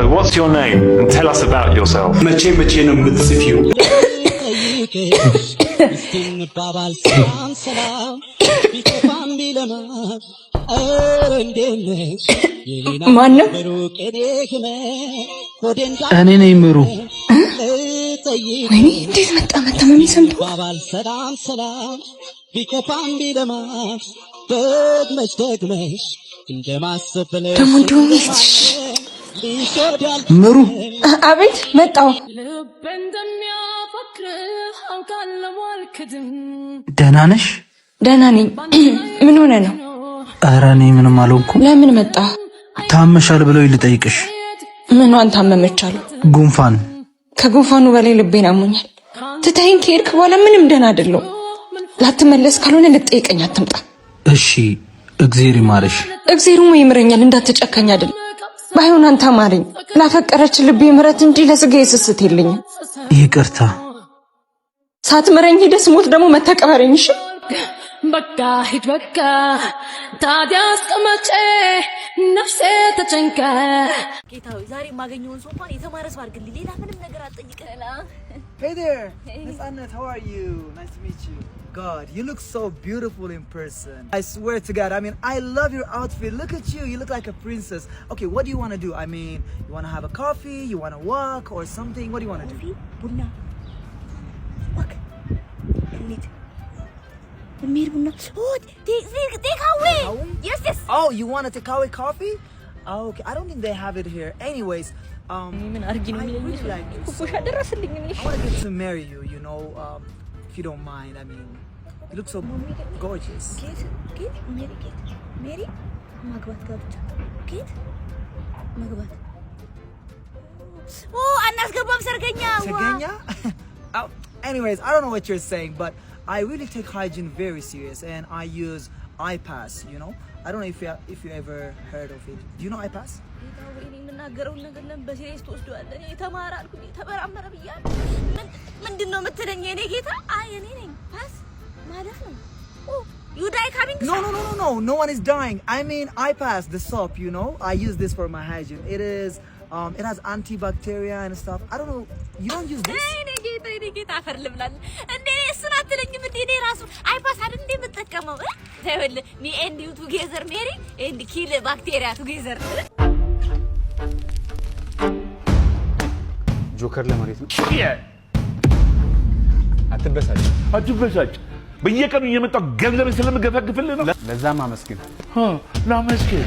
What's your name? And tell us about yourself. መቼ ነው የምትጽፊው? ማነው? እኔ ነኝ ምሩ። ወይኔ እንዴት መጣመም ሰምቶ ደግሞ እንደሆነ ምሩ አቤት መጣው። ደህና ነሽ? ደህና ነኝ። ምን ሆነ ነው? ኧረ እኔ ምንም አልሆንኩም። ለምን መጣ? ታመሻል ብለው ልጠይቅሽ። ምኗን ታመመቻለሁ? ጉንፋን። ከጉንፋኑ በላይ ልቤን አሞኛል። ትተኸኝ ከሄድክ በኋላ ምንም ደህና አይደለሁም። ላትመለስ ካልሆነ ልጠይቀኝ አትምጣ። እሺ እግዚአብሔር ይማርሽ። እግዚአብሔርም ይምረኛል። እንዳትጨካኝ አይደል? ባይሆን አንተ አማረኝ። ላፈቀረች ልቤ ምረት እንጂ ለስጋዬ ስስት የለኝም። ይቅርታ። ሳትምረኝ ሂደህ ስሞት ደግሞ መተቀበረኝ። እሺ በቃ ሂድ በቃ ታዲያ አስቀመጬ ነፍሴ ተጨንቀ ጌታዊ ዛሬ የማገኘውን ሰው እንኳን የተማረ ሰው አድርግልኝ። ሌላ ምንም ነገር አትጠይቀኝ። Hey there, Nathaniel, how are you? Nice to meet you. God, you look so beautiful in person. I swear to God, I mean, I love your outfit. Look at you, you look like a princess. Okay, what do you want to do? I mean, you want to have a coffee, you want to walk or something? What do you want to do? Bunna. Walk. Need. Mir bunna. Oh, take away. Yes. Oh, you want to take away coffee? Oh, okay, I don't think they have it here. Anyways, I really like you. So I want to get to marry you, you know, if you don't mind. I mean, you look so gorgeous. Get, Mary, magbat gabcha. Get, magbat. Oh, anasgabam sarganya. Sarganya? Anyways, I don't know what you're saying, but I really take hygiene very serious, and I use iPass, you know. I don't know if you ever heard of it. Do you know iPass? የምናገረው ነገር ለምን በሲሪየስ ትወስደዋለህ? እኔ ተማራልኩ ተበራመረ ብያለሁ። ምንድነው የምትለኝ? የኔ ጌታ አይ እኔ ነኝ ፓስ ማለት ነው። ኦ you die coming? No one is dying. I mean iPass, the soap, you know. I use this for my hygiene. It has antibacterial and stuff. I don't know. You don't use this? እኔ ጌታ አፈር ልብላል እንዴ? እሱን አትለኝም እንዴ? እኔ ራሱ አይፓስ አይደል እንዴ የምጠቀመው? ታይወል ሚ ኤንድ ዩ ቱጌዘር ሜሪ ኤንድ ኪል ባክቴሪያ ቱጌዘር። ጆከር ለማለት ነው። አትበሳጭ። በየቀኑ እየመጣው ገንዘብን ስለምገፈግፍልህ ነው። ለዛም አመስግን። ላመስግን።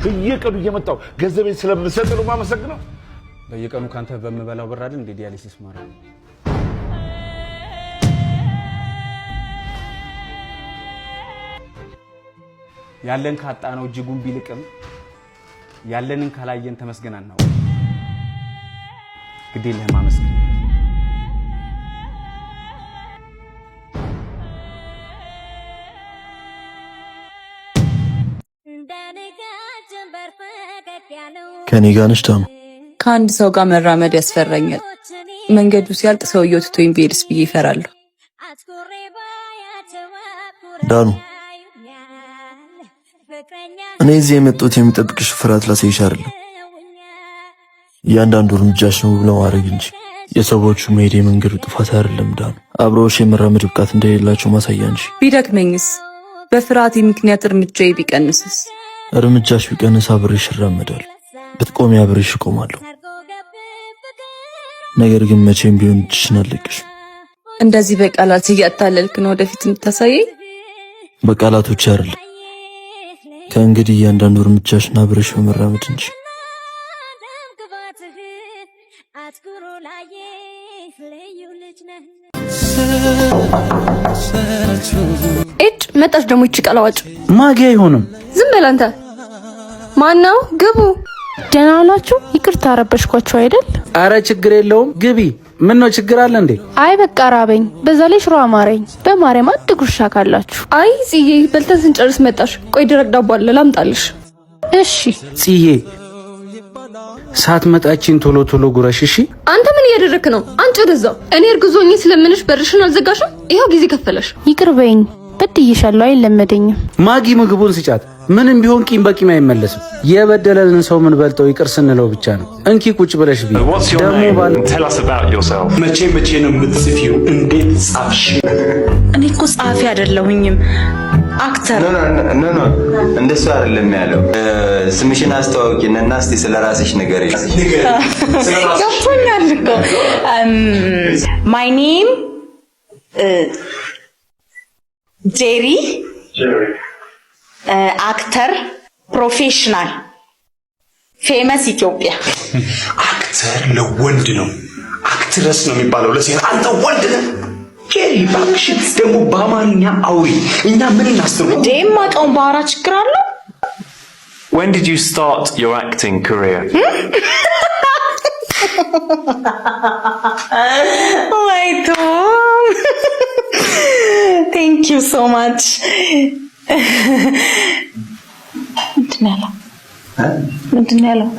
በየቀኑ እየመጣው ገንዘብን ስለምሰጥ ነው ማመሰግነው። በየቀኑ ካንተ በመበላው ብር አይደል እንዴ ዲያሊሲስ ማረው። ያለን ካጣ ነው እጅጉን ቢልቅም ያለንን ካላየን ተመስገናና ነው። ግዴ ለማመስገን ከኔ ጋር ነሽ ዳኑ? ከአንድ ሰው ጋር መራመድ ያስፈራኛል። መንገዱ ሲያልቅ ሰውየው ትቶኝ ቢሄድስ ብዬ እፈራለሁ። ዳኑ እኔ እዚህ የመጣሁት የሚጠብቅሽ ፍርሃት ላሳይሽ አይደለም፣ እያንዳንዱ እርምጃሽ ነው ለማድረግ እንጂ የሰዎቹ መሄድ የመንገዱ ጥፋት አይደለም። ዳኑ አብረውሽ የመራመድ ብቃት እንደሌላቸው ማሳያ እንጂ። ቢደክመኝስ? በፍርሃቴ ምክንያት እርምጃዬ ቢቀንስስ? እርምጃሽ ቢቀንስ አብሬሽ እራመዳለሁ፣ ብትቆሚ አብሬሽ እቆማለሁ። ነገር ግን መቼም ቢሆን እጅሽን አልለቅሽም። እንደዚህ በቃላት እያታለልክ ነው ወደፊት የምታሳየኝ? በቃላቶች አይደለም፣ ከእንግዲህ እያንዳንዱ እርምጃሽን አብረሽ በመራመድ እንጂ። እጭ መጣሽ ደግሞ ይቺ ቀላዋጭ ማጊ አይሆንም። ዝም በል አንተ። ማነው? ግቡ። ደህና ናችሁ? ይቅርታ አረበሽኳችሁ አይደል? አረ ችግር የለውም ግቢ። ምን ነው ችግር አለ እንዴ? አይ በቃ ራበኝ፣ በዛ ላይ ሽሮ አማረኝ። በማርያም አንድ ጉርሻ ካላችሁ። አይ ጽዬ በልተን ስንጨርስ መጣሽ። ቆይ ደረቅ ዳቦ አለ ላምጣልሽ። እሺ ጽዬ ሳትመጣችን ቶሎ ቶሎ ጉረሽ። እሺ አንተ ምን እያደረክ ነው? አንቺ ወደዛው። እኔ እርግዞኝ ስለምንሽ በርሽን አልዘጋሽም? ይሄው ጊዜ ከፈለሽ። ይቅር በይኝ። በድዬሻለሁ፣ አይለመደኝም። ማጊ ምግቡን ሲጫት ምንም ቢሆን ቂም በቂም አይመለስም። የበደለልን ሰው ምን በልጠው ይቅር ስንለው ብቻ ነው። እንኪ ቁጭ ብለሽ ቢ What's your ደግሞ name? ባል And tell us about yourself. መቼ ነው የምትጽፊው? እንዴት ጻፍሽ? እኔ እኮ ጸሐፊ አይደለሁኝም አክተር። ኖ እንደሱ አይደለም ያለው። ስምሽን አስተዋውቂንና እስቲ ስለራስሽ ንገሪኝ። ገብቶኛል እኮ ማይ ኔም ጄሪ አክተር ፕሮፌሽናል ፌመስ ኢትዮጵያ። አክተር ለወንድ ነው፣ አክትረስ ነው የሚባለው ለሴት። አንተ ወንድ ነህ ጄሪ። እባክሽ ደግሞ በአማርኛ አውሪ፣ እኛ ምን እናስተርጉም? ደም ማቀውን ባወራ ችግር አለ? When did you start your acting career? My Tom. Thank you so much. ምንድን ነው ያለው?